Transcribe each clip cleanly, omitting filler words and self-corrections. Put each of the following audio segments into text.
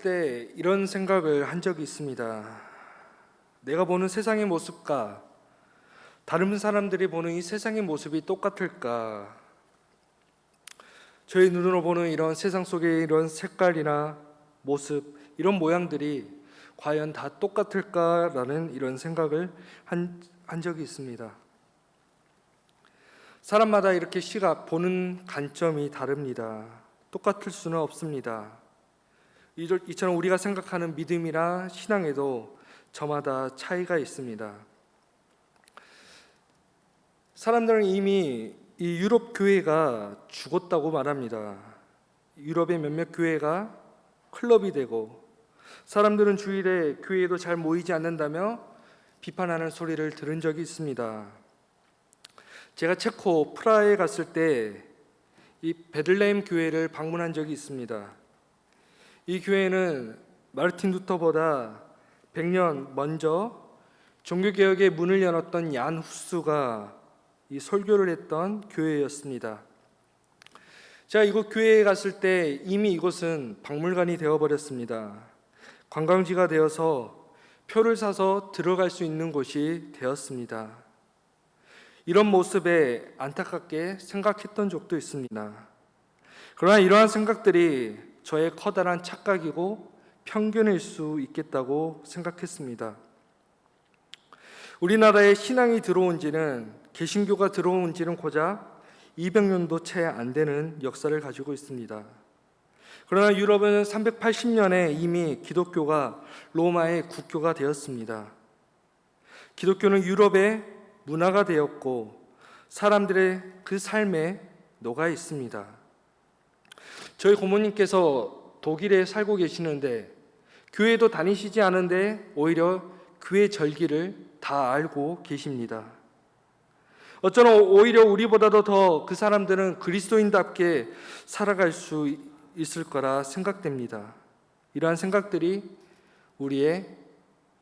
어렸을 때 이런 생각을 한 적이 있습니다. 내가 보는 세상의 모습과 다른 사람들이 보는 이 세상의 모습이 똑같을까? 저희 눈으로 보는 이런 세상 속의 이런 색깔이나 모습, 이런 모양들이 과연 다 똑같을까라는 이런 생각을 한 적이 있습니다. 사람마다 이렇게 시각, 보는 관점이 다릅니다. 똑같을 수는 없습니다. 이처럼 우리가 생각하는 믿음이나 신앙에도 저마다 차이가 있습니다. 사람들은 이미 이 유럽 교회가 죽었다고 말합니다. 유럽의 몇몇 교회가 클럽이 되고 사람들은 주일에 교회에도 잘 모이지 않는다며 비판하는 소리를 들은 적이 있습니다. 제가 체코 프라하에 갔을 때 이 베들레헴 교회를 방문한 적이 있습니다. 이 교회는 마르틴 루터보다 100년 먼저 종교개혁의 문을 열었던 얀 후스가 이 설교를 했던 교회였습니다. 제가 이곳 교회에 갔을 때 이미 이곳은 박물관이 되어버렸습니다. 관광지가 되어서 표를 사서 들어갈 수 있는 곳이 되었습니다. 이런 모습에 안타깝게 생각했던 적도 있습니다. 그러나 이러한 생각들이 저의 커다란 착각이고 편견일 수 있겠다고 생각했습니다. 우리나라에 신앙이 들어온 지는, 개신교가 들어온 지는 고작 200년도 채 안 되는 역사를 가지고 있습니다. 그러나 유럽은 380년에 이미 기독교가 로마의 국교가 되었습니다. 기독교는 유럽의 문화가 되었고 사람들의 그 삶에 녹아 있습니다. 저희 고모님께서 독일에 살고 계시는데 교회도 다니시지 않은데 오히려 교회 절기를 다 알고 계십니다. 어쩌면 오히려 우리보다도 더 그 사람들은 그리스도인답게 살아갈 수 있을 거라 생각됩니다. 이러한 생각들이 우리의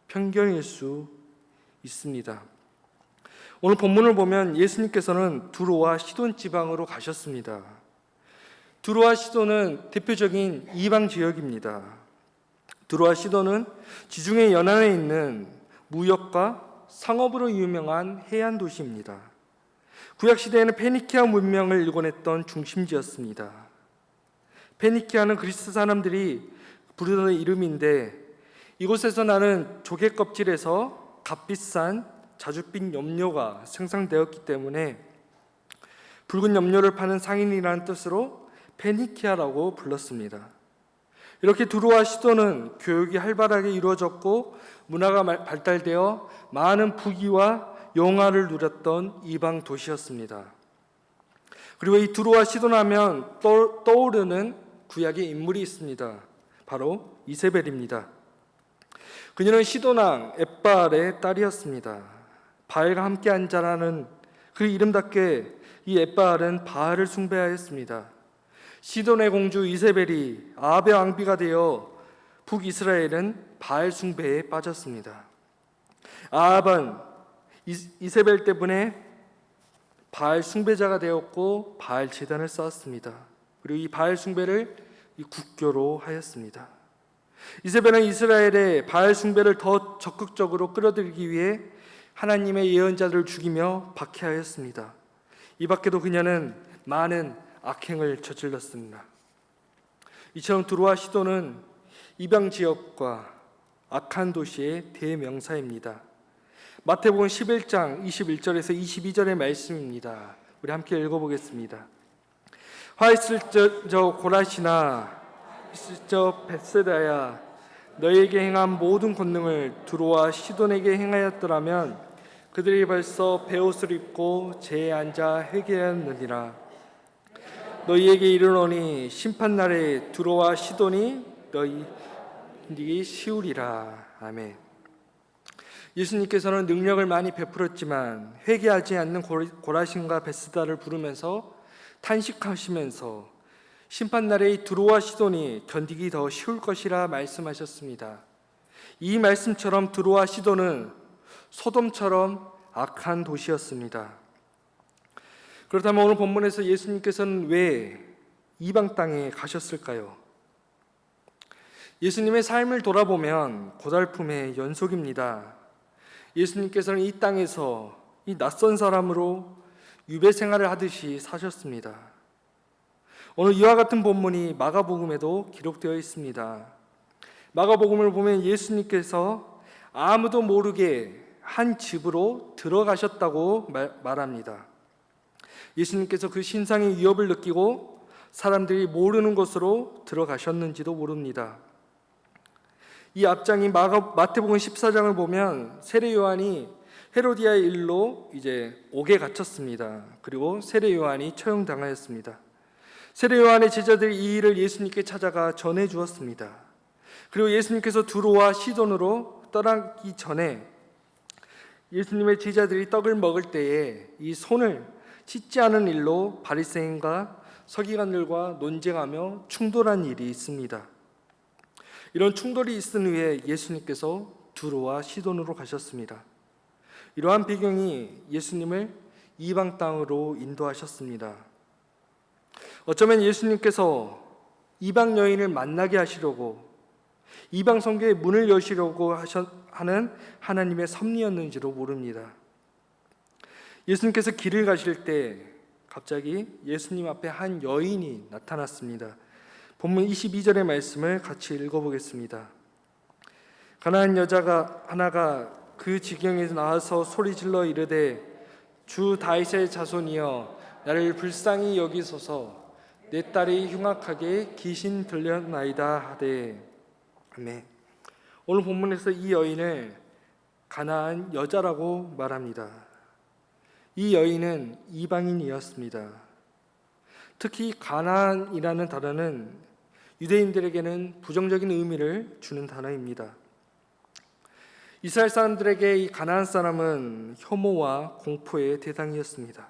편견일 수 있습니다. 오늘 본문을 보면 예수님께서는 두로와 시돈 지방으로 가셨습니다. 두로와 시돈은 대표적인 이방 지역입니다. 두로와 시돈은 지중해 연안에 있는 무역과 상업으로 유명한 해안 도시입니다. 구약 시대에는 페니키아 문명을 일궈냈던 중심지였습니다. 페니키아는 그리스 사람들이 부르던 이름인데 이곳에서 나는 조개 껍질에서 값비싼 자줏빛 염료가 생산되었기 때문에 붉은 염료를 파는 상인이라는 뜻으로 페니키아라고 불렀습니다. 이렇게 두로와 시돈은 교육이 활발하게 이루어졌고 문화가 발달되어 많은 부귀와 영화를 누렸던 이방 도시였습니다. 그리고 이 두로와 시돈 하면 떠오르는 구약의 인물이 있습니다. 바로 이세벨입니다. 그녀는 시돈왕 엣바알의 딸이었습니다. 바알과 함께한 자라는 그 이름답게 이 엣바알은 바알을 숭배하였습니다. 시돈의 공주 이세벨이 아합의 왕비가 되어 북이스라엘은 바알 숭배에 빠졌습니다. 아합은 이세벨 때문에 바알 숭배자가 되었고 바알 제단을 쌓았습니다. 그리고 이 바알 숭배를 국교로 하였습니다. 이세벨은 이스라엘의 바알 숭배를 더 적극적으로 끌어들이기 위해 하나님의 예언자들을 죽이며 박해하였습니다. 이 밖에도 그녀는 많은 악행을 저질렀습니다. 이처럼 두로와 시돈은 이방 지역과 악한 도시의 대명사입니다. 마태복음 11장 21절에서 22절의 말씀입니다. 우리 함께 읽어보겠습니다. 화 있을 저 고라시나 있을 저 벳세다야, 너에게 행한 모든 권능을 두로와 시돈에게 행하였더라면 그들이 벌써 베옷을 입고 제에 앉아 회개하였느니라. 너희에게 이르노니 심판날에 두로와 시돈이 너희에게 쉬우리라. 아멘. 예수님께서는 능력을 많이 베풀었지만 회개하지 않는 고라신과 벳스다를 부르면서 탄식하시면서 심판날에 이 두로와 시돈이 견디기 더 쉬울 것이라 말씀하셨습니다. 이 말씀처럼 두로와 시돈은 소돔처럼 악한 도시였습니다. 그렇다면 오늘 본문에서 예수님께서는 왜 이방 땅에 가셨을까요? 예수님의 삶을 돌아보면 고달픔의 연속입니다. 예수님께서는 이 땅에서 이 낯선 사람으로 유배 생활을 하듯이 사셨습니다. 오늘 이와 같은 본문이 마가복음에도 기록되어 있습니다. 마가복음을 보면 예수님께서 아무도 모르게 한 집으로 들어가셨다고 말합니다. 예수님께서 그 신상의 위협을 느끼고 사람들이 모르는 곳으로 들어가셨는지도 모릅니다. 이 앞장인 마태복음 14장을 보면 세례 요한이 헤로디아의 일로 이제 옥에 갇혔습니다. 그리고 세례 요한이 처형당하였습니다. 세례 요한의 제자들이 이 일을 예수님께 찾아가 전해 주었습니다. 그리고 예수님께서 두로와 시돈으로 떠나기 전에 예수님의 제자들이 떡을 먹을 때에 이 손을 씻지 않은 일로 바리새인과 서기관들과 논쟁하며 충돌한 일이 있습니다. 이런 충돌이 있은 후에 예수님께서 두로와 시돈으로 가셨습니다. 이러한 배경이 예수님을 이방 땅으로 인도하셨습니다. 어쩌면 예수님께서 이방 여인을 만나게 하시려고 이방 성교의 문을 여시려고 하는 하나님의 섭리였는지도 모릅니다. 예수님께서 길을 가실 때 갑자기 예수님 앞에 한 여인이 나타났습니다. 본문 22절의 말씀을 같이 읽어보겠습니다. 가나안 여자가 하나가 그 지경에서 나와서 소리질러 이르되 주 다윗의 자손이여 나를 불쌍히 여기소서 내 딸이 흉악하게 귀신 들렸나이다 하되. 아멘. 오늘 본문에서 이 여인을 가나안 여자라고 말합니다. 이 여인은 이방인이었습니다. 특히 가나안이라는 단어는 유대인들에게는 부정적인 의미를 주는 단어입니다. 이스라엘 사람들에게 이 가나안 사람은 혐오와 공포의 대상이었습니다.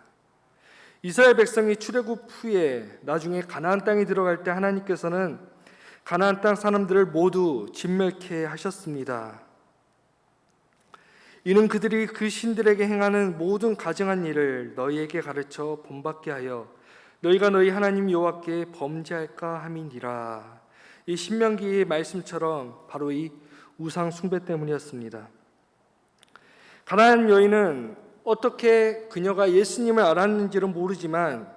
이스라엘 백성이 출애굽 후에 나중에 가나안 땅에 들어갈 때 하나님께서는 가나안 땅 사람들을 모두 진멸케 하셨습니다. 이는 그들이 그 신들에게 행하는 모든 가증한 일을 너희에게 가르쳐 본받게 하여 너희가 너희 하나님 여호와께 범죄할까 함이니라. 이 신명기의 말씀처럼 바로 이 우상 숭배 때문이었습니다. 가나안 여인은 어떻게 그녀가 예수님을 알았는지는 모르지만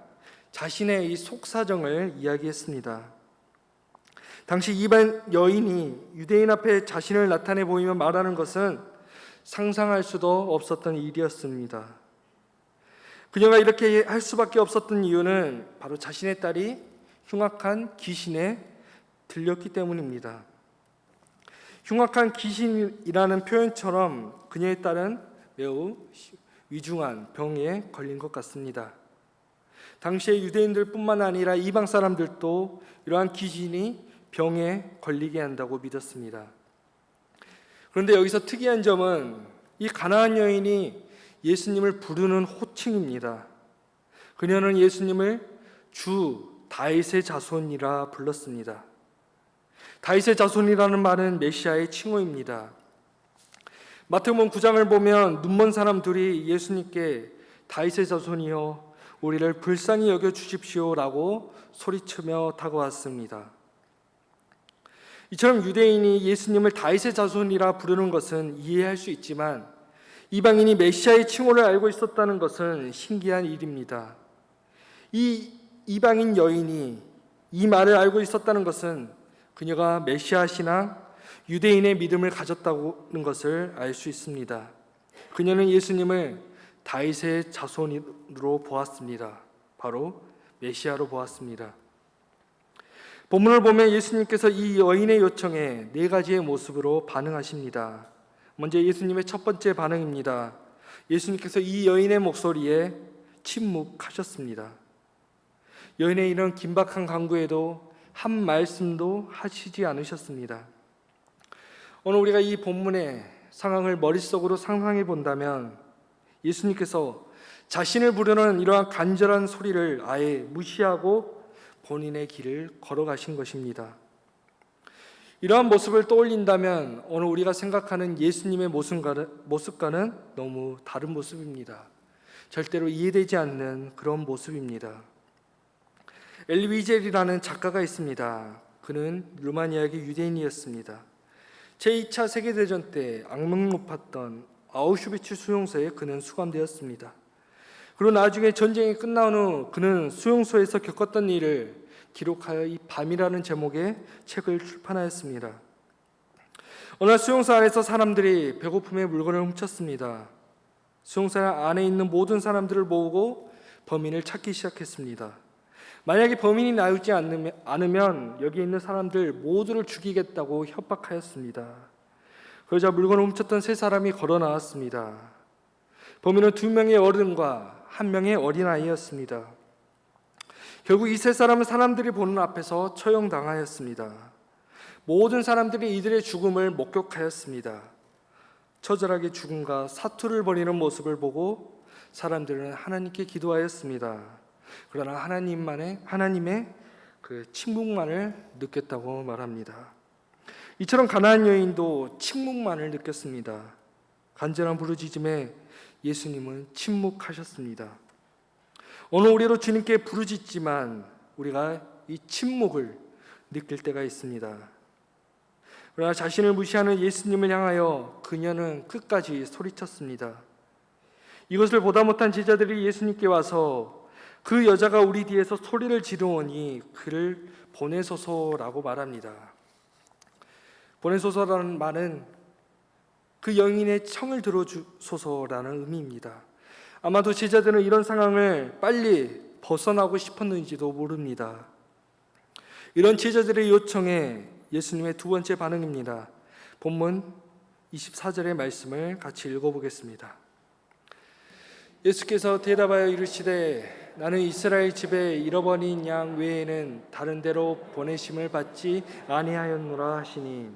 자신의 이 속사정을 이야기했습니다. 당시 이방 여인이 유대인 앞에 자신을 나타내 보이며 말하는 것은 상상할 수도 없었던 일이었습니다. 그녀가 이렇게 할 수밖에 없었던 이유는 바로 자신의 딸이 흉악한 귀신에 들렸기 때문입니다. 흉악한 귀신이라는 표현처럼 그녀의 딸은 매우 위중한 병에 걸린 것 같습니다. 당시의 유대인들뿐만 아니라 이방 사람들도 이러한 귀신이 병에 걸리게 한다고 믿었습니다. 그런데 여기서 특이한 점은 이 가나안 여인이 예수님을 부르는 호칭입니다. 그녀는 예수님을 주 다윗의 자손이라 불렀습니다. 다윗의 자손이라는 말은 메시아의 칭호입니다. 마태복음 9장을 보면 눈먼 사람 둘이 예수님께 다윗의 자손이여 우리를 불쌍히 여겨 주십시오라고 소리치며 다가왔습니다. 이처럼 유대인이 예수님을 다윗의 자손이라 부르는 것은 이해할 수 있지만 이방인이 메시아의 칭호를 알고 있었다는 것은 신기한 일입니다. 이 이방인 여인이 이 말을 알고 있었다는 것은 그녀가 메시아 신앙, 유대인의 믿음을 가졌다는 것을 알 수 있습니다. 그녀는 예수님을 다윗의 자손으로 보았습니다. 바로 메시아로 보았습니다. 본문을 보면 예수님께서 이 여인의 요청에 네 가지의 모습으로 반응하십니다. 먼저 예수님의 첫 번째 반응입니다. 예수님께서 이 여인의 목소리에 침묵하셨습니다. 여인의 이런 긴박한 간구에도 한 말씀도 하시지 않으셨습니다. 오늘 우리가 이 본문의 상황을 머릿속으로 상상해 본다면 예수님께서 자신을 부르는 이러한 간절한 소리를 아예 무시하고 본인의 길을 걸어가신 것입니다. 이러한 모습을 떠올린다면 오늘 우리가 생각하는 예수님의 모습과는 너무 다른 모습입니다. 절대로 이해되지 않는 그런 모습입니다. 엘리 위젤이라는 작가가 있습니다. 그는 루마니아계 유대인이었습니다. 제2차 세계대전 때 악명 높았던 아우슈비츠 수용소에 그는 수감되었습니다. 그리고 나중에 전쟁이 끝난 후 그는 수용소에서 겪었던 일을 기록하여 이 밤이라는 제목의 책을 출판하였습니다. 어느 날 수용소 안에서 사람들이 배고픔에 물건을 훔쳤습니다. 수용소 안에 있는 모든 사람들을 모으고 범인을 찾기 시작했습니다. 만약에 범인이 나오지 않으면 여기 있는 사람들 모두를 죽이겠다고 협박하였습니다. 그러자 물건을 훔쳤던 세 사람이 걸어 나왔습니다. 범인은 2명의 어른과 1명의 어린아이였습니다. 결국 이 세 사람은 사람들이 보는 앞에서 처형당하였습니다. 모든 사람들이 이들의 죽음을 목격하였습니다. 처절하게 죽음과 사투를 벌이는 모습을 보고 사람들은 하나님께 기도하였습니다. 그러나 하나님의 그 침묵만을 느꼈다고 말합니다. 이처럼 가나안 여인도 침묵만을 느꼈습니다. 간절한 부르짖음에 예수님은 침묵하셨습니다. 오늘 우리도 주님께 부르짖지만 우리가 이 침묵을 느낄 때가 있습니다. 그러나 자신을 무시하는 예수님을 향하여 그녀는 끝까지 소리쳤습니다. 이것을 보다 못한 제자들이 예수님께 와서 그 여자가 우리 뒤에서 소리를 지르오니 그를 보내소서라고 말합니다. 보내소서라는 말은 그 여인의 청을 들어주소서라는 의미입니다. 아마도 제자들은 이런 상황을 빨리 벗어나고 싶었는지도 모릅니다. 이런 제자들의 요청에 예수님의 두 번째 반응입니다. 본문 24절의 말씀을 같이 읽어보겠습니다. 예수께서 대답하여 이르시되 나는 이스라엘 집에 잃어버린 양 외에는 다른 데로 보내심을 받지 아니하였노라 하시니,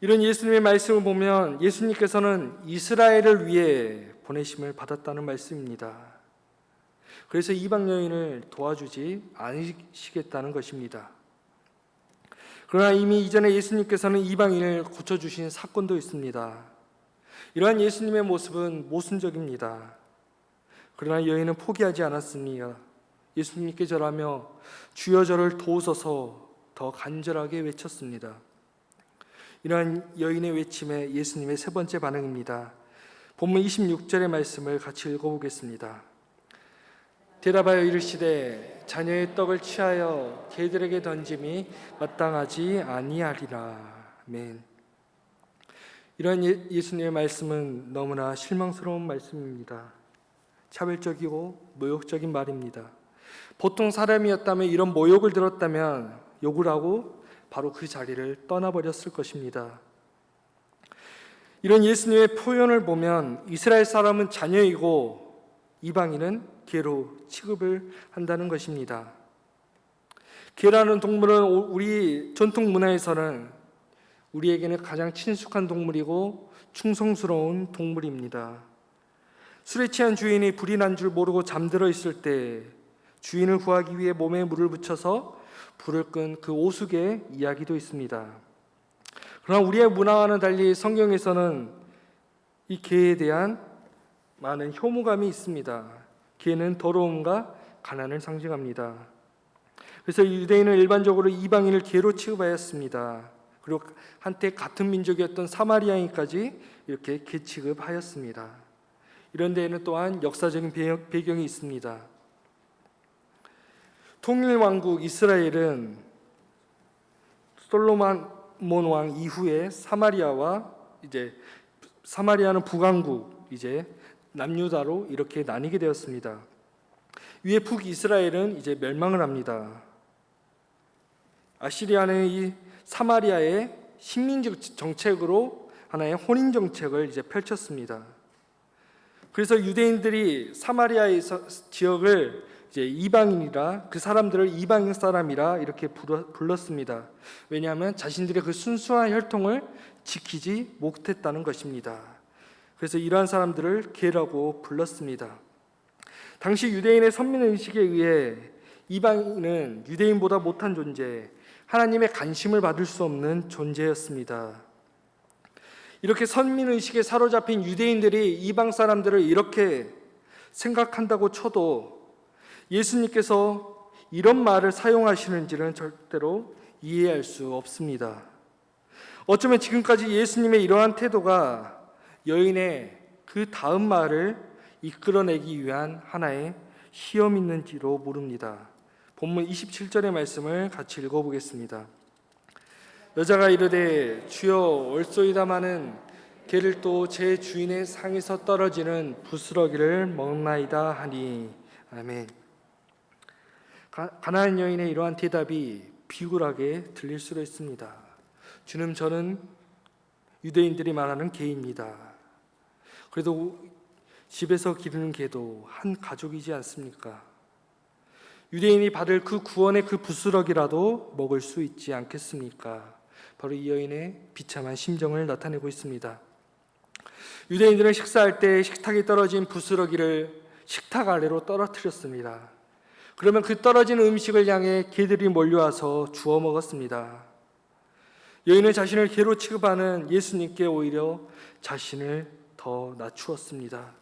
이런 예수님의 말씀을 보면 예수님께서는 이스라엘을 위해 보내심을 받았다는 말씀입니다. 그래서 이방 여인을 도와주지 않으시겠다는 것입니다. 그러나 이미 이전에 예수님께서는 이방인을 고쳐주신 사건도 있습니다. 이러한 예수님의 모습은 모순적입니다. 그러나 여인은 포기하지 않았습니다. 예수님께 절하며 주여 저를 도우소서 더 간절하게 외쳤습니다. 이러한 여인의 외침에 예수님의 세 번째 반응입니다. 본문 26절의 말씀을 같이 읽어보겠습니다. 대답하여 이르시되 자녀의 떡을 취하여 개들에게 던짐이 마땅하지 아니하리라. 아멘. 이러한 예수님의 말씀은 너무나 실망스러운 말씀입니다. 차별적이고 모욕적인 말입니다. 보통 사람이었다면 이런 모욕을 들었다면 욕을 하고 바로 그 자리를 떠나버렸을 것입니다. 이런 예수님의 표현을 보면 이스라엘 사람은 자녀이고 이방인은 개로 취급을 한다는 것입니다. 개라는 동물은 우리 전통 문화에서는 우리에게는 가장 친숙한 동물이고 충성스러운 동물입니다. 술에 취한 주인이 불이 난 줄 모르고 잠들어 있을 때 주인을 구하기 위해 몸에 물을 붙여서 불을 끈 그 오숙의 이야기도 있습니다. 그러나 우리의 문화와는 달리 성경에서는 이 개에 대한 많은 혐오감이 있습니다. 개는 더러움과 가난을 상징합니다. 그래서 유대인은 일반적으로 이방인을 개로 취급하였습니다. 그리고 한때 같은 민족이었던 사마리아인까지 이렇게 개 취급하였습니다. 이런 데에는 또한 역사적인 배경이 있습니다. 통일왕국 이스라엘은 솔로몬 왕 이후에 사마리아는 북왕국, 남유다로 이렇게 나뉘게 되었습니다. 위에 북이스라엘은 멸망을 합니다. 아시리아는 이 사마리아의 식민지 정책으로 하나의 혼인 정책을 펼쳤습니다. 그래서 유대인들이 사마리아의 지역을 이방인이라, 그 사람들을 이방인 사람이라 이렇게 불렀습니다. 왜냐하면 자신들의 그 순수한 혈통을 지키지 못했다는 것입니다. 그래서 이러한 사람들을 개라고 불렀습니다. 당시 유대인의 선민의식에 의해 이방인은 유대인보다 못한 존재, 하나님의 관심을 받을 수 없는 존재였습니다. 이렇게 선민의식에 사로잡힌 유대인들이 이방 사람들을 이렇게 생각한다고 쳐도 예수님께서 이런 말을 사용하시는지는 절대로 이해할 수 없습니다. 어쩌면 지금까지 예수님의 이러한 태도가 여인의 그 다음 말을 이끌어내기 위한 하나의 시험이었는지로 모릅니다. 본문 27절의 말씀을 같이 읽어보겠습니다. 여자가 이르되 주여 올소이다마는 개를 또 제 주인의 상에서 떨어지는 부스러기를 먹나이다 하니. 아멘. 가나안 여인의 이러한 대답이 비굴하게 들릴 수도 있습니다. 주님, 저는 유대인들이 말하는 개입니다. 그래도 집에서 기르는 개도 한 가족이지 않습니까? 유대인이 받을 그 구원의 그 부스러기라도 먹을 수 있지 않겠습니까? 바로 이 여인의 비참한 심정을 나타내고 있습니다. 유대인들은 식사할 때 식탁에 떨어진 부스러기를 식탁 아래로 떨어뜨렸습니다. 그러면 그 떨어진 음식을 향해 개들이 몰려와서 주워 먹었습니다. 여인은 자신을 개로 취급하는 예수님께 오히려 자신을 더 낮추었습니다.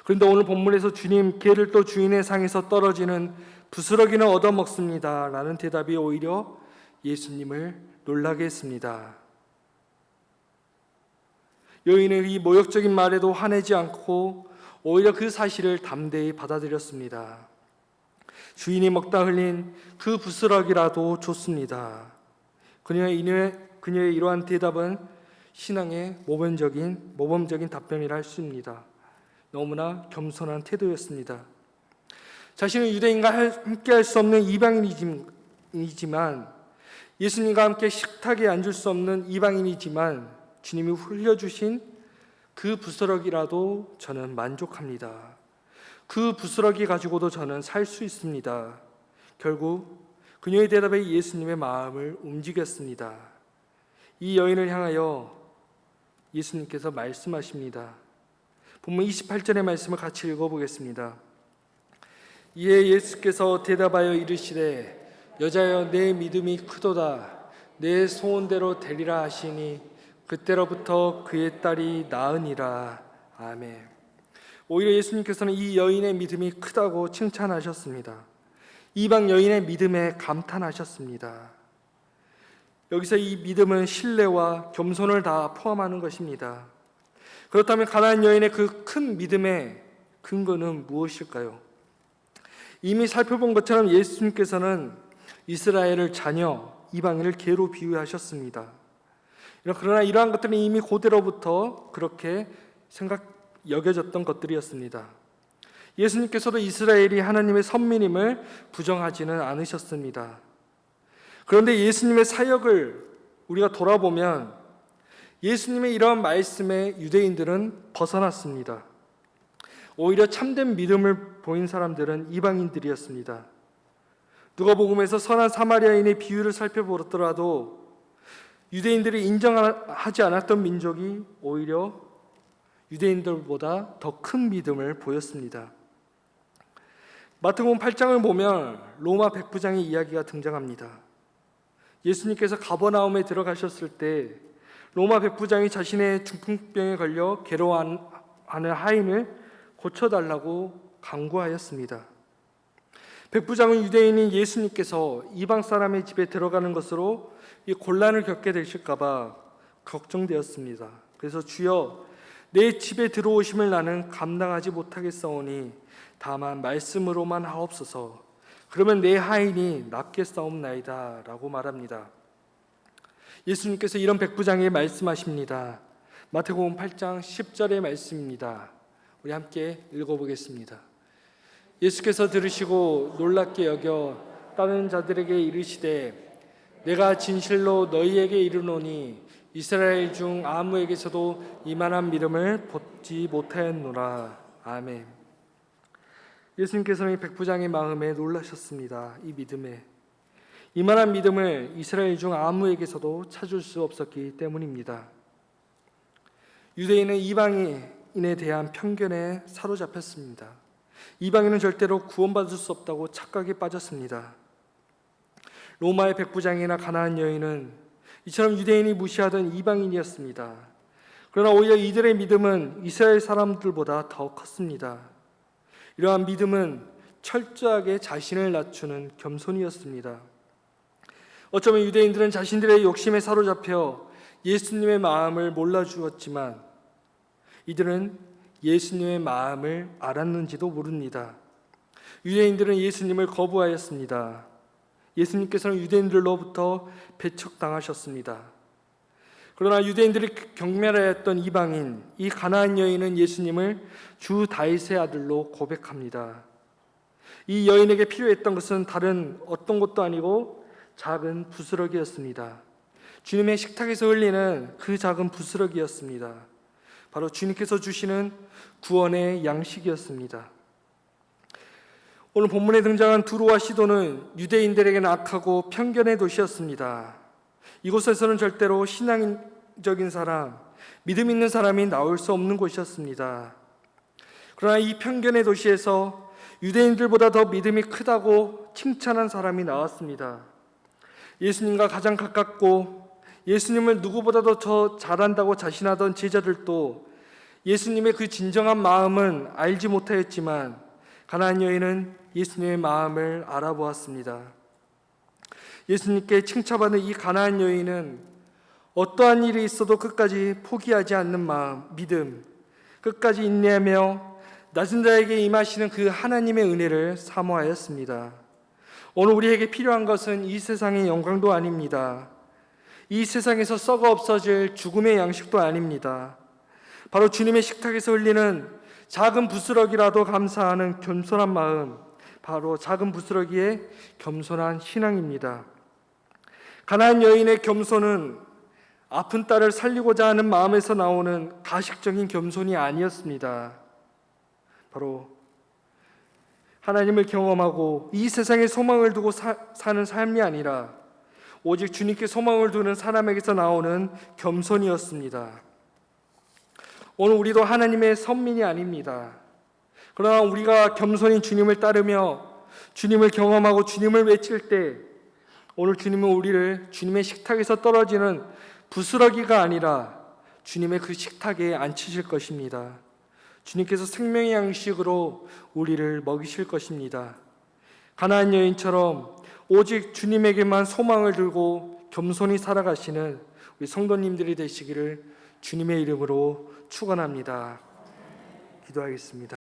그런데 오늘 본문에서 주님, 개를 또 주인의 상에서 떨어지는 부스러기는 얻어먹습니다 라는 대답이 오히려 예수님을 놀라게 했습니다. 여인은 이 모욕적인 말에도 화내지 않고 오히려 그 사실을 담대히 받아들였습니다. 주인이 먹다 흘린 그 부스러기라도 줬습니다. 그녀의 이러한 대답은 신앙의 모범적인 답변이라 할 수 있습니다. 너무나 겸손한 태도였습니다. 자신은 유대인과 함께 할 수 없는 이방인이지만, 예수님과 함께 식탁에 앉을 수 없는 이방인이지만 주님이 흘려주신 그 부스러기라도 저는 만족합니다. 그 부스러기 가지고도 저는 살 수 있습니다. 결국 그녀의 대답에 예수님의 마음을 움직였습니다. 이 여인을 향하여 예수님께서 말씀하십니다. 본문 28절의 말씀을 같이 읽어보겠습니다. 이에 예수께서 대답하여 이르시되 여자여 내 믿음이 크도다. 내 소원대로 되리라 하시니 그때로부터 그의 딸이 나으니라. 아멘. 오히려 예수님께서는 이 여인의 믿음이 크다고 칭찬하셨습니다. 이방 여인의 믿음에 감탄하셨습니다. 여기서 이 믿음은 신뢰와 겸손을 다 포함하는 것입니다. 그렇다면 가나안 여인의 그 큰 믿음의 근거는 무엇일까요? 이미 살펴본 것처럼 예수님께서는 이스라엘을 자녀, 이방인을 개로 비유하셨습니다. 그러나 이러한 것들은 이미 고대로부터 그렇게 여겨졌던 것들이었습니다. 예수님께서도 이스라엘이 하나님의 선민임을 부정하지는 않으셨습니다. 그런데 예수님의 사역을 우리가 돌아보면 예수님의 이러한 말씀에 유대인들은 벗어났습니다. 오히려 참된 믿음을 보인 사람들은 이방인들이었습니다. 누가복음에서 선한 사마리아인의 비유를 살펴보더라도 유대인들이 인정하지 않았던 민족이 오히려 유대인들보다 더 큰 믿음을 보였습니다. 마태복음 8장을 보면 로마 백부장의 이야기가 등장합니다. 예수님께서 가버나움에 들어가셨을 때 로마 백부장이 자신의 중풍병에 걸려 괴로워하는 하인을 고쳐달라고 간구하였습니다. 백부장은 유대인인 예수님께서 이방 사람의 집에 들어가는 것으로 이 곤란을 겪게 되실까봐 걱정되었습니다. 그래서 주여 내 집에 들어오심을 나는 감당하지 못하겠사오니 다만 말씀으로만 하옵소서. 그러면 내 하인이 낫겠사옵나이다 라고 말합니다. 예수님께서 이런 백부장에게 말씀하십니다. 마태복음 8장 10절의 말씀입니다. 우리 함께 읽어보겠습니다. 예수께서 들으시고 놀랍게 여겨 다른 자들에게 이르시되 내가 진실로 너희에게 이르노니 이스라엘 중 아무에게서도 이만한 믿음을 보지 못하였노라. 아멘. 예수님께서는 이 백부장의 마음에 놀라셨습니다. 이 믿음에. 이만한 믿음을 이스라엘 중 아무에게서도 찾을 수 없었기 때문입니다. 유대인은 이방인에 대한 편견에 사로잡혔습니다. 이방인은 절대로 구원받을 수 없다고 착각에 빠졌습니다. 로마의 백부장이나 가나안 여인은 이처럼 유대인이 무시하던 이방인이었습니다. 그러나 오히려 이들의 믿음은 이스라엘 사람들보다 더 컸습니다. 이러한 믿음은 철저하게 자신을 낮추는 겸손이었습니다. 어쩌면 유대인들은 자신들의 욕심에 사로잡혀 예수님의 마음을 몰라주었지만 이들은 예수님의 마음을 알았는지도 모릅니다. 유대인들은 예수님을 거부하였습니다. 예수님께서는 유대인들로부터 배척당하셨습니다. 그러나 유대인들이 경멸하였던 이방인, 이 가나안 여인은 예수님을 주 다윗의 아들로 고백합니다. 이 여인에게 필요했던 것은 다른 어떤 것도 아니고 작은 부스러기였습니다. 주님의 식탁에서 흘리는 그 작은 부스러기였습니다. 바로 주님께서 주시는 구원의 양식이었습니다. 오늘 본문에 등장한 두로와 시도는 유대인들에게는 악하고 편견의 도시였습니다. 이곳에서는 절대로 신앙적인 사람, 믿음 있는 사람이 나올 수 없는 곳이었습니다. 그러나 이 편견의 도시에서 유대인들보다 더 믿음이 크다고 칭찬한 사람이 나왔습니다. 예수님과 가장 가깝고 예수님을 누구보다도 더 잘한다고 자신하던 제자들도 예수님의 그 진정한 마음은 알지 못하였지만 가나안 여인은 예수님의 마음을 알아보았습니다. 예수님께 칭찬받는 이 가나안 여인은 어떠한 일이 있어도 끝까지 포기하지 않는 마음, 믿음, 끝까지 인내하며 낮은 자에게 임하시는 그 하나님의 은혜를 사모하였습니다. 오늘 우리에게 필요한 것은 이 세상의 영광도 아닙니다. 이 세상에서 썩어 없어질 죽음의 양식도 아닙니다. 바로 주님의 식탁에서 흘리는 작은 부스러기라도 감사하는 겸손한 마음, 바로 작은 부스러기의 겸손한 신앙입니다. 가나안 여인의 겸손은 아픈 딸을 살리고자 하는 마음에서 나오는 가식적인 겸손이 아니었습니다. 바로 하나님을 경험하고 이 세상에 소망을 두고 사는 삶이 아니라 오직 주님께 소망을 두는 사람에게서 나오는 겸손이었습니다. 오늘 우리도 하나님의 선민이 아닙니다. 그러나 우리가 겸손히 주님을 따르며 주님을 경험하고 주님을 외칠 때 오늘 주님은 우리를 주님의 식탁에서 떨어지는 부스러기가 아니라 주님의 그 식탁에 앉히실 것입니다. 주님께서 생명의 양식으로 우리를 먹이실 것입니다. 가나안 여인처럼 오직 주님에게만 소망을 들고 겸손히 살아가시는 우리 성도님들이 되시기를 주님의 이름으로 축원합니다. 기도하겠습니다.